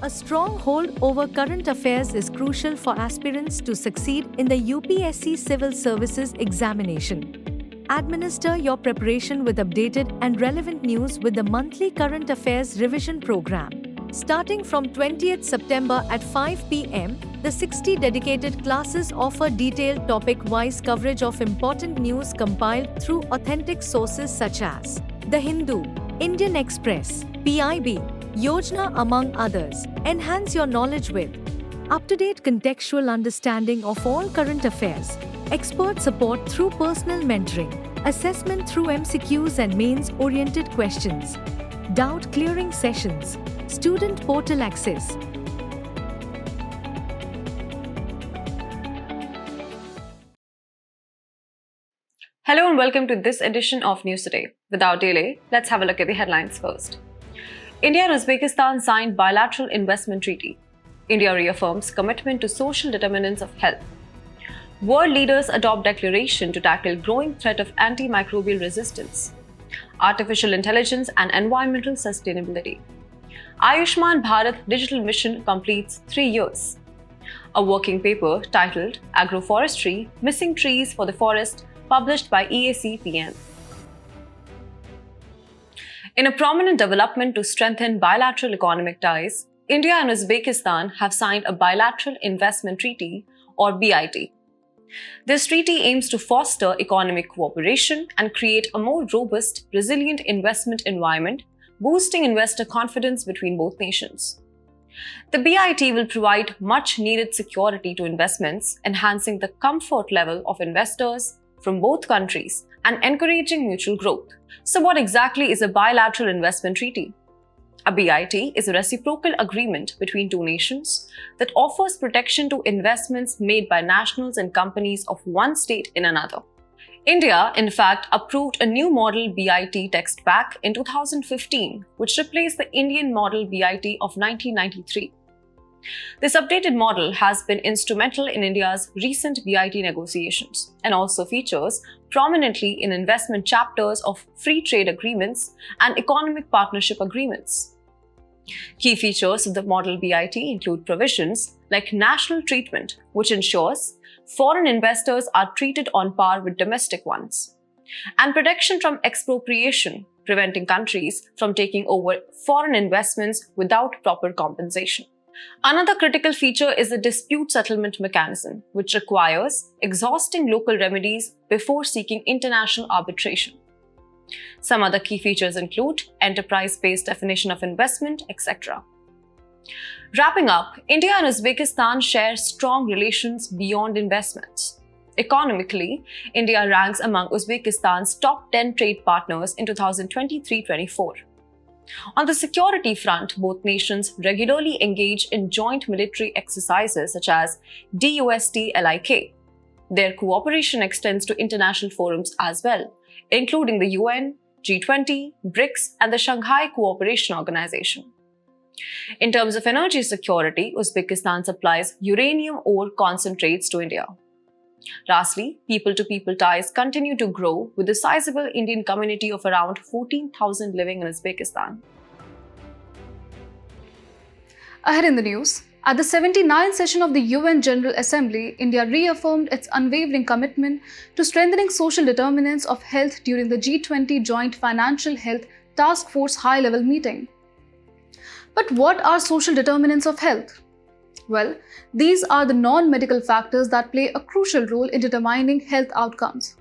A strong hold over current affairs is crucial for aspirants to succeed in the UPSC Civil Services examination. Administer your preparation with updated and relevant news with the monthly Current Affairs Revision Program. Starting from 20th September at 5 p.m., the 60 dedicated classes offer detailed topic-wise coverage of important news compiled through authentic sources such as The Hindu, Indian Express, PIB, Yojana among others. Enhance your knowledge with up-to-date contextual understanding of all current affairs, expert support through personal mentoring, assessment through MCQs and mains-oriented questions, doubt-clearing sessions, student portal access. Hello and welcome to this edition of News Today. Without delay, let's have a look at the headlines first. India and Uzbekistan signed bilateral investment treaty. India reaffirms commitment to social determinants of health. World leaders adopt declaration to tackle growing threat of antimicrobial resistance. Artificial intelligence and environmental sustainability. Ayushman Bharat digital mission completes 3 years. A working paper titled Agroforestry, Missing Trees for the Forest, published by EAC-PM. In a prominent development to strengthen bilateral economic ties, India and Uzbekistan have signed a bilateral investment treaty, or BIT. This treaty aims to foster economic cooperation and create a more robust, resilient investment environment, boosting investor confidence between both nations. The BIT will provide much-needed security to investments, enhancing the comfort level of investors from both countries and encouraging mutual growth. So what exactly is a bilateral investment treaty? A BIT is a reciprocal agreement between two nations that offers protection to investments made by nationals and companies of one state in another. India, in fact, approved a new model BIT text back in 2015, which replaced the Indian model BIT of 1993. This updated model has been instrumental in India's recent BIT negotiations and also features prominently in investment chapters of free trade agreements and economic partnership agreements. Key features of the model BIT include provisions like national treatment, which ensures foreign investors are treated on par with domestic ones, and protection from expropriation, preventing countries from taking over foreign investments without proper compensation. Another critical feature is the dispute settlement mechanism, which requires exhausting local remedies before seeking international arbitration. Some other key features include enterprise-based definition of investment, etc. Wrapping up, India and Uzbekistan share strong relations beyond investments. Economically, India ranks among Uzbekistan's top 10 trade partners in 2023-24. On the security front, both nations regularly engage in joint military exercises such as DUST-LIK. Their cooperation extends to international forums as well, including the UN, G20, BRICS, and the Shanghai Cooperation Organization. In terms of energy security, Uzbekistan supplies uranium ore concentrates to India. Lastly, people-to-people ties continue to grow with a sizable Indian community of around 14,000 living in Uzbekistan. Ahead in the news, at the 79th session of the UN General Assembly, India reaffirmed its unwavering commitment to strengthening social determinants of health during the G20 Joint Financial Health Task Force high-level meeting. But what are social determinants of health? Well, these are the non-medical factors that play a crucial role in determining health outcomes.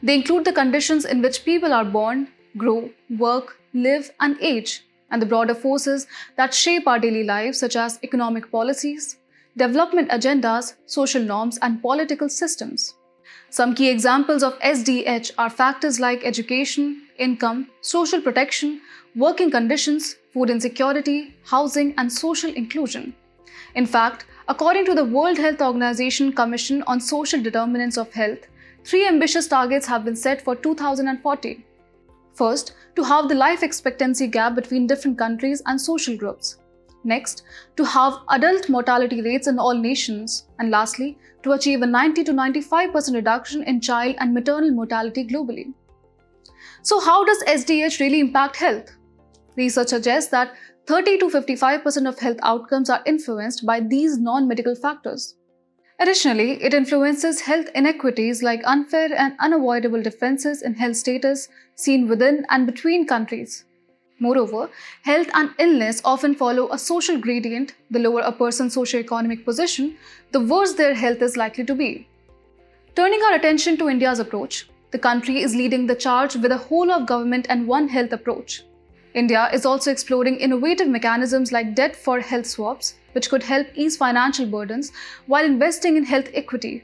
They include the conditions in which people are born, grow, work, live, and age, and the broader forces that shape our daily lives such as economic policies, development agendas, social norms, and political systems. Some key examples of SDH are factors like education, income, social protection, working conditions, food insecurity, housing, and social inclusion. In fact, according to the World Health Organization Commission on Social Determinants of Health, 3 ambitious targets have been set for 2040. First, to halve the life expectancy gap between different countries and social groups. Next, to halve adult mortality rates in all nations. And lastly, to achieve a 90 to 95% reduction in child and maternal mortality globally. So how does SDH really impact health? Research suggests that 30 to 55% of health outcomes are influenced by these non-medical factors. Additionally, it influences health inequities like unfair and unavoidable differences in health status seen within and between countries. Moreover, health and illness often follow a social gradient. The lower a person's socioeconomic position, the worse their health is likely to be. Turning our attention to India's approach, the country is leading the charge with a whole of government and one health approach. India is also exploring innovative mechanisms like debt for health swaps, which could help ease financial burdens while investing in health equity.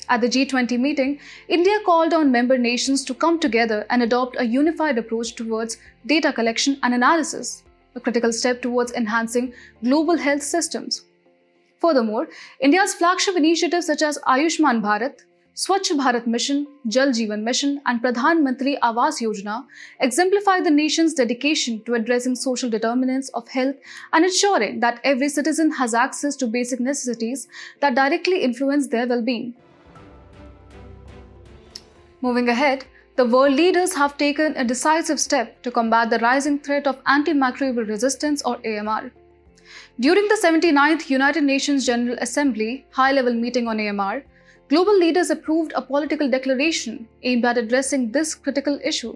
At the G20 meeting, India called on member nations to come together and adopt a unified approach towards data collection and analysis, a critical step towards enhancing global health systems. Furthermore, India's flagship initiatives such as Ayushman Bharat, Swachh Bharat Mission, Jal Jeevan Mission, and Pradhan Mantri Awas Yojana exemplify the nation's dedication to addressing social determinants of health and ensuring that every citizen has access to basic necessities that directly influence their well-being. Moving ahead, the world leaders have taken a decisive step to combat the rising threat of antimicrobial resistance or AMR. During the 79th United Nations General Assembly high-level meeting on AMR, global leaders approved a political declaration aimed at addressing this critical issue.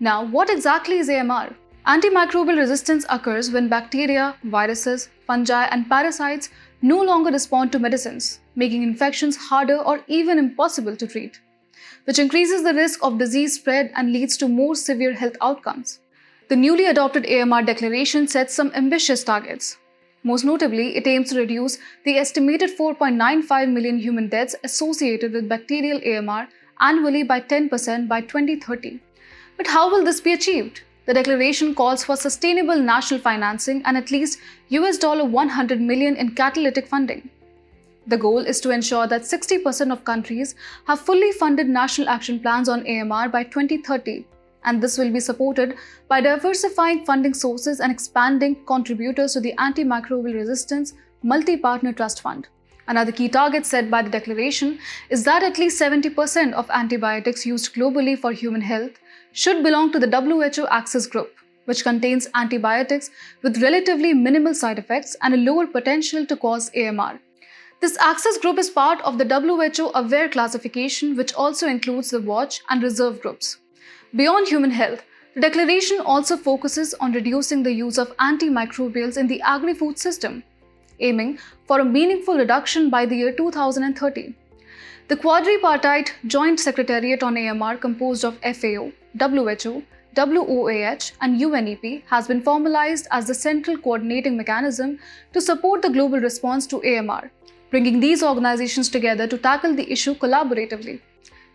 Now, what exactly is AMR? Antimicrobial resistance occurs when bacteria, viruses, fungi, and parasites no longer respond to medicines, making infections harder or even impossible to treat, which increases the risk of disease spread and leads to more severe health outcomes. The newly adopted AMR declaration sets some ambitious targets. Most notably, it aims to reduce the estimated 4.95 million human deaths associated with bacterial AMR annually by 10% by 2030. But how will this be achieved? The declaration calls for sustainable national financing and at least $100 million in catalytic funding. The goal is to ensure that 60% of countries have fully funded national action plans on AMR by 2030, and this will be supported by diversifying funding sources and expanding contributors to the Antimicrobial Resistance Multi-Partner Trust Fund. Another key target set by the declaration is that at least 70% of antibiotics used globally for human health should belong to the WHO Access Group, which contains antibiotics with relatively minimal side effects and a lower potential to cause AMR. This access group is part of the WHO Aware classification, which also includes the Watch and Reserve groups. Beyond human health, the declaration also focuses on reducing the use of antimicrobials in the agri-food system, aiming for a meaningful reduction by the year 2030. The quadripartite Joint Secretariat on AMR, composed of FAO, WHO, WOAH, and UNEP, has been formalized as the central coordinating mechanism to support the global response to AMR, bringing these organizations together to tackle the issue collaboratively.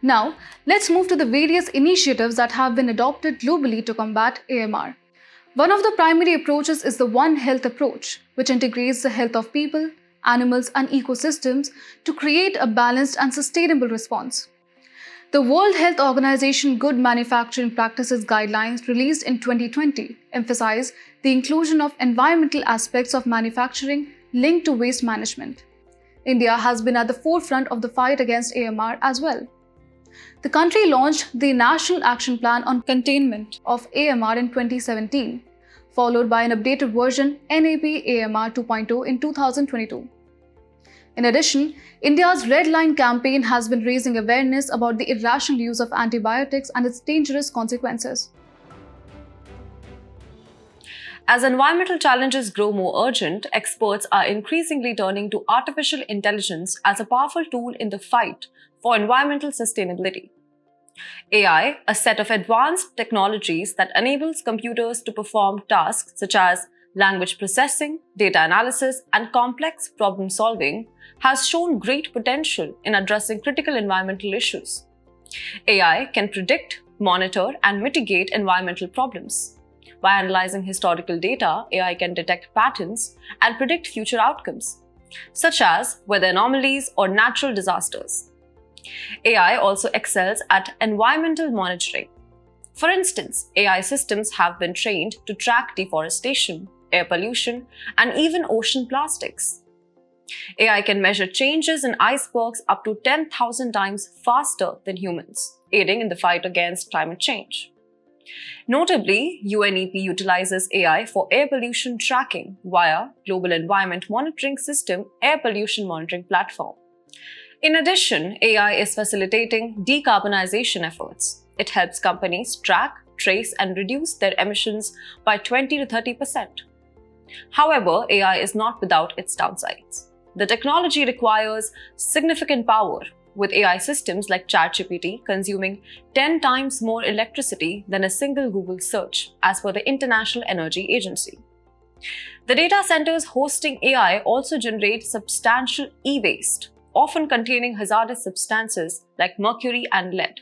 Now, let's move to the various initiatives that have been adopted globally to combat AMR. One of the primary approaches is the One Health approach, which integrates the health of people, animals, and ecosystems to create a balanced and sustainable response. The World Health Organization Good Manufacturing Practices Guidelines, released in 2020, emphasize the inclusion of environmental aspects of manufacturing linked to waste management. India has been at the forefront of the fight against AMR as well. The country launched the National Action Plan on Containment of AMR in 2017, followed by an updated version NAP-AMR 2.0 in 2022. In addition, India's Red Line campaign has been raising awareness about the irrational use of antibiotics and its dangerous consequences. As environmental challenges grow more urgent, experts are increasingly turning to artificial intelligence as a powerful tool in the fight for environmental sustainability. AI, a set of advanced technologies that enables computers to perform tasks such as language processing, data analysis, and complex problem solving, has shown great potential in addressing critical environmental issues. AI can predict, monitor, and mitigate environmental problems. By analyzing historical data, AI can detect patterns and predict future outcomes, such as weather anomalies or natural disasters. AI also excels at environmental monitoring. For instance, AI systems have been trained to track deforestation, air pollution, and even ocean plastics. AI can measure changes in icebergs up to 10,000 times faster than humans, aiding in the fight against climate change. Notably, UNEP utilizes AI for air pollution tracking via Global Environment Monitoring System Air Pollution Monitoring Platform. In addition, AI is facilitating decarbonization efforts. It helps companies track, trace, and reduce their emissions by 20 to 30%. However, AI is not without its downsides. The technology requires significant power, with AI systems like ChatGPT consuming 10 times more electricity than a single Google search, as per the International Energy Agency. The data centers hosting AI also generate substantial e-waste, often containing hazardous substances like mercury and lead.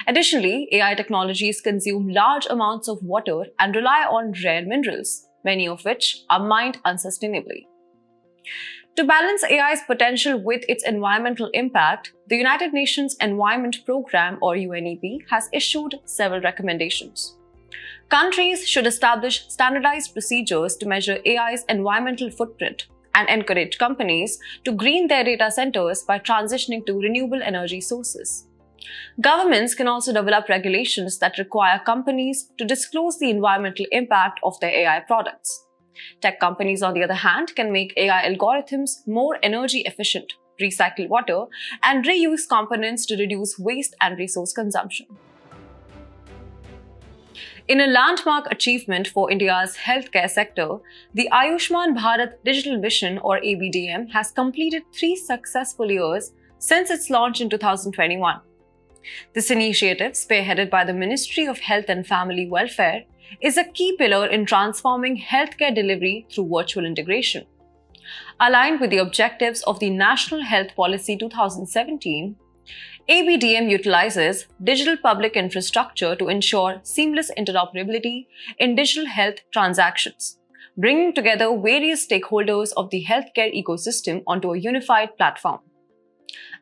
Additionally, AI technologies consume large amounts of water and rely on rare minerals, many of which are mined unsustainably. To balance AI's potential with its environmental impact, the United Nations Environment Programme or UNEP has issued several recommendations. Countries should establish standardized procedures to measure AI's environmental footprint and encourage companies to green their data centers by transitioning to renewable energy sources. Governments can also develop regulations that require companies to disclose the environmental impact of their AI products. Tech companies, on the other hand, can make AI algorithms more energy efficient, recycle water, and reuse components to reduce waste and resource consumption. In a landmark achievement for India's healthcare sector, the Ayushman Bharat Digital Mission or ABDM has completed 3 successful years since its launch in 2021. This initiative, spearheaded by the Ministry of Health and Family Welfare, is a key pillar in transforming healthcare delivery through virtual integration. Aligned with the objectives of the National Health Policy 2017, ABDM utilizes digital public infrastructure to ensure seamless interoperability in digital health transactions, bringing together various stakeholders of the healthcare ecosystem onto a unified platform.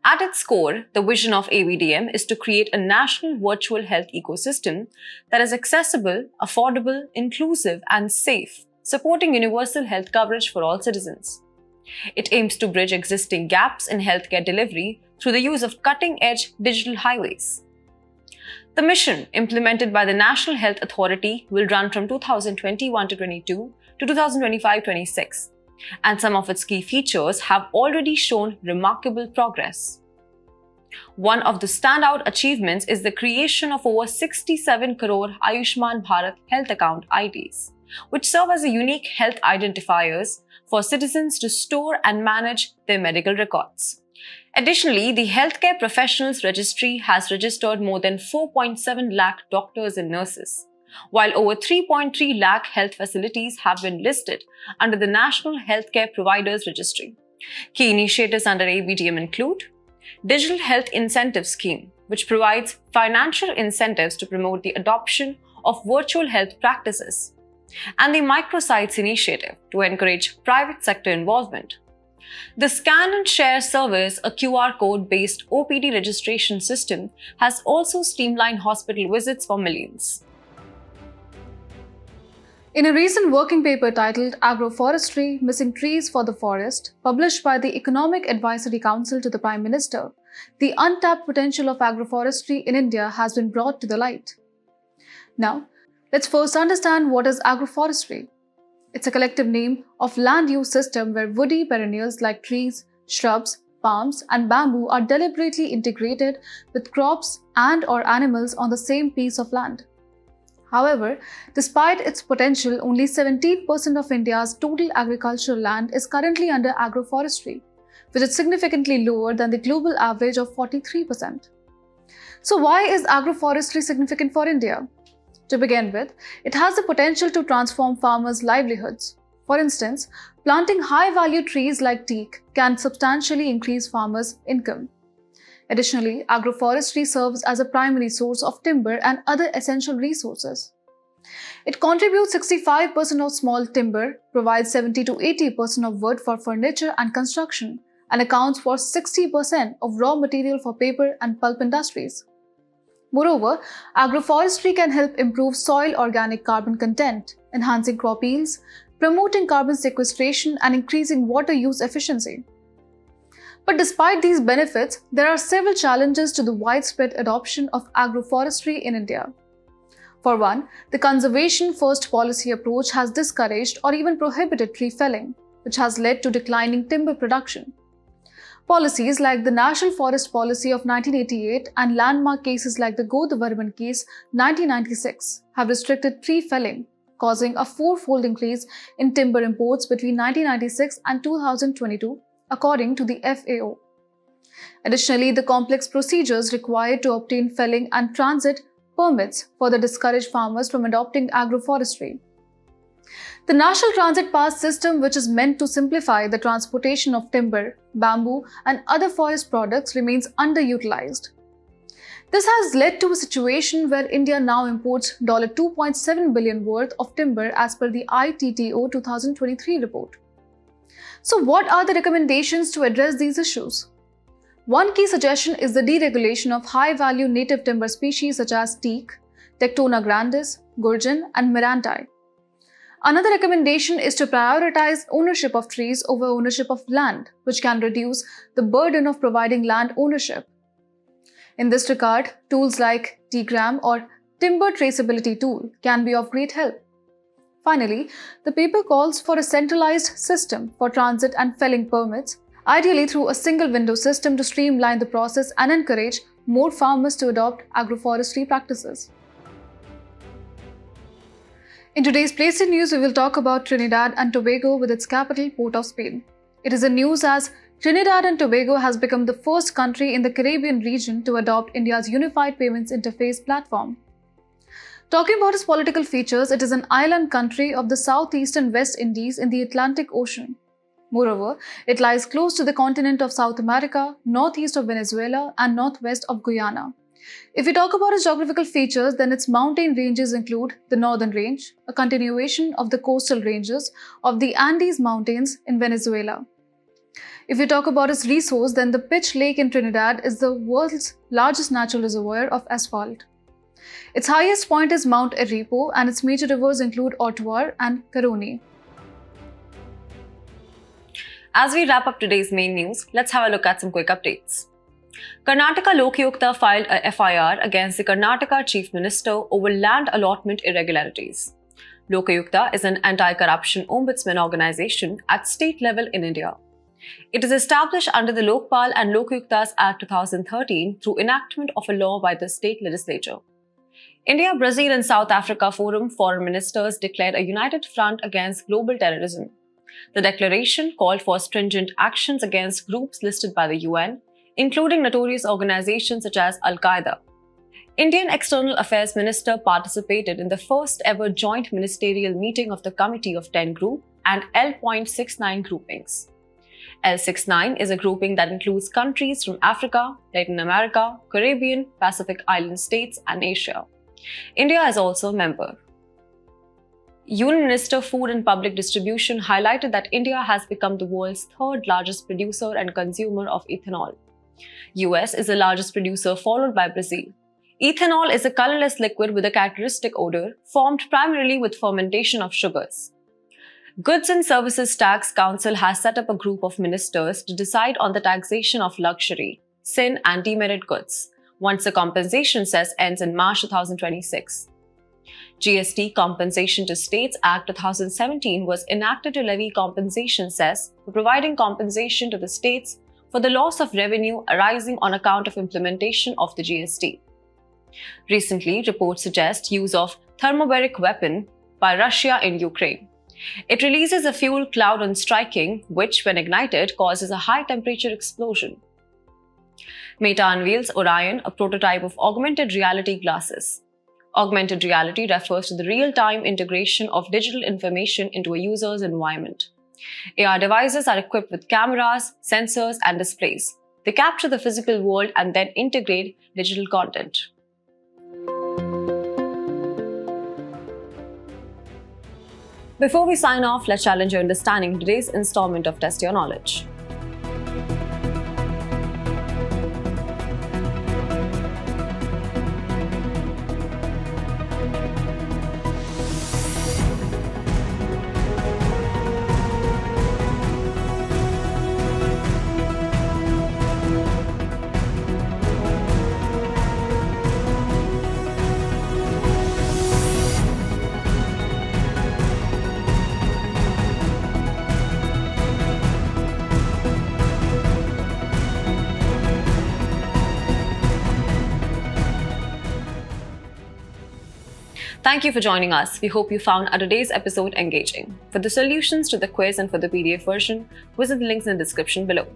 At its core, the vision of ABDM is to create a national virtual health ecosystem that is accessible, affordable, inclusive, and safe, supporting universal health coverage for all citizens. It aims to bridge existing gaps in healthcare delivery through the use of cutting-edge digital highways. The mission, implemented by the National Health Authority, will run from 2021-22 to 2025-26. And some of its key features have already shown remarkable progress. One of the standout achievements is the creation of over 67 crore Ayushman Bharat Health Account IDs, which serve as a unique health identifiers for citizens to store and manage their medical records. Additionally, the Healthcare Professionals Registry has registered more than 4.7 lakh doctors and nurses, while over 3.3 lakh health facilities have been listed under the National Healthcare Providers Registry. Key initiatives under ABDM include Digital Health Incentive Scheme, which provides financial incentives to promote the adoption of virtual health practices, and the Microsites Initiative to encourage private sector involvement. The Scan and Share service, a QR code-based OPD registration system, has also streamlined hospital visits for millions. In a recent working paper titled Agroforestry, Missing Trees for the Forest, published by the Economic Advisory Council to the Prime Minister, the untapped potential of agroforestry in India has been brought to the light. Now, let's first understand what is agroforestry. It's a collective name of land use system where woody perennials like trees, shrubs, palms, and bamboo are deliberately integrated with crops and/or animals on the same piece of land. However, despite its potential, only 17% of India's total agricultural land is currently under agroforestry, which is significantly lower than the global average of 43%. So why is agroforestry significant for India? To begin with, it has the potential to transform farmers' livelihoods. For instance, planting high-value trees like teak can substantially increase farmers' income. Additionally, agroforestry serves as a primary source of timber and other essential resources. It contributes 65% of small timber, provides 70 to 80% of wood for furniture and construction, and accounts for 60% of raw material for paper and pulp industries. Moreover, agroforestry can help improve soil organic carbon content, enhancing crop yields, promoting carbon sequestration, and increasing water use efficiency. But despite these benefits, there are several challenges to the widespread adoption of agroforestry in India. For one, the conservation-first policy approach has discouraged or even prohibited tree felling, which has led to declining timber production. Policies like the National Forest Policy of 1988 and landmark cases like the Godavarman case 1996 have restricted tree felling, causing a fourfold increase in timber imports between 1996 and 2022, according to the FAO. Additionally, the complex procedures required to obtain felling and transit permits further discourage farmers from adopting agroforestry. The National Transit Pass system, which is meant to simplify the transportation of timber, bamboo, and other forest products, remains underutilized. This has led to a situation where India now imports $2.7 billion worth of timber as per the ITTO 2023 report. So, what are the recommendations to address these issues? One key suggestion is the deregulation of high-value native timber species such as teak, Tectona grandis, gurjan, and mirantai. Another recommendation is to prioritize ownership of trees over ownership of land, which can reduce the burden of providing land ownership. In this regard, tools like TGRAM or Timber Traceability Tool can be of great help. Finally, the paper calls for a centralized system for transit and felling permits, ideally through a single window system to streamline the process and encourage more farmers to adopt agroforestry practices. In today's Place in News, we will talk about Trinidad and Tobago with its capital, Port of Spain. It is in news as Trinidad and Tobago has become the first country in the Caribbean region to adopt India's Unified Payments Interface platform. Talking about its political features, it is an island country of the Southeast and West Indies in the Atlantic Ocean. Moreover, it lies close to the continent of South America, northeast of Venezuela, and northwest of Guyana. If we talk about its geographical features, then its mountain ranges include the Northern Range, a continuation of the coastal ranges of the Andes Mountains in Venezuela. If we talk about its resource, then the Pitch Lake in Trinidad is the world's largest natural reservoir of asphalt. Its highest point is Mount Eripo, and its major rivers include Ottawa and Caroni. As we wrap up today's main news, let's have a look at some quick updates. Karnataka Lokayukta filed a FIR against the Karnataka Chief Minister over land allotment irregularities. Lokayukta is an anti-corruption ombudsman organization at state level in India. It is established under the Lokpal and Lokayuktas Act 2013 through enactment of a law by the state legislature. India, Brazil and South Africa Forum foreign ministers declared a united front against global terrorism. The declaration called for stringent actions against groups listed by the UN, including notorious organizations such as Al-Qaeda. Indian External Affairs Minister participated in the first ever joint ministerial meeting of the Committee of 10 Group and L.69 groupings. L69 is a grouping that includes countries from Africa, Latin America, Caribbean, Pacific Island states, and Asia. India is also a member. Union Minister Food and Public Distribution highlighted that India has become the world's third largest producer and consumer of ethanol. US is the largest producer, followed by Brazil. Ethanol is a colorless liquid with a characteristic odor formed primarily with fermentation of sugars. Goods and Services Tax Council has set up a group of ministers to decide on the taxation of luxury, sin and demerit goods, once the compensation cess ends in March 2026. GST Compensation to States Act 2017 was enacted to levy compensation cess for providing compensation to the states for the loss of revenue arising on account of implementation of the GST. Recently, reports suggest use of thermobaric weapon by Russia in Ukraine. It releases a fuel cloud on striking, which, when ignited, causes a high-temperature explosion. Meta unveils Orion, a prototype of augmented reality glasses. Augmented reality refers to the real-time integration of digital information into a user's environment. AR devices are equipped with cameras, sensors, and displays. They capture the physical world and then integrate digital content. Before we sign off, let's challenge your understanding in today's installment of Test Your Knowledge. Thank you for joining us. We hope you found our today's episode engaging. For the solutions to the quiz and for the PDF version, visit the links in the description below.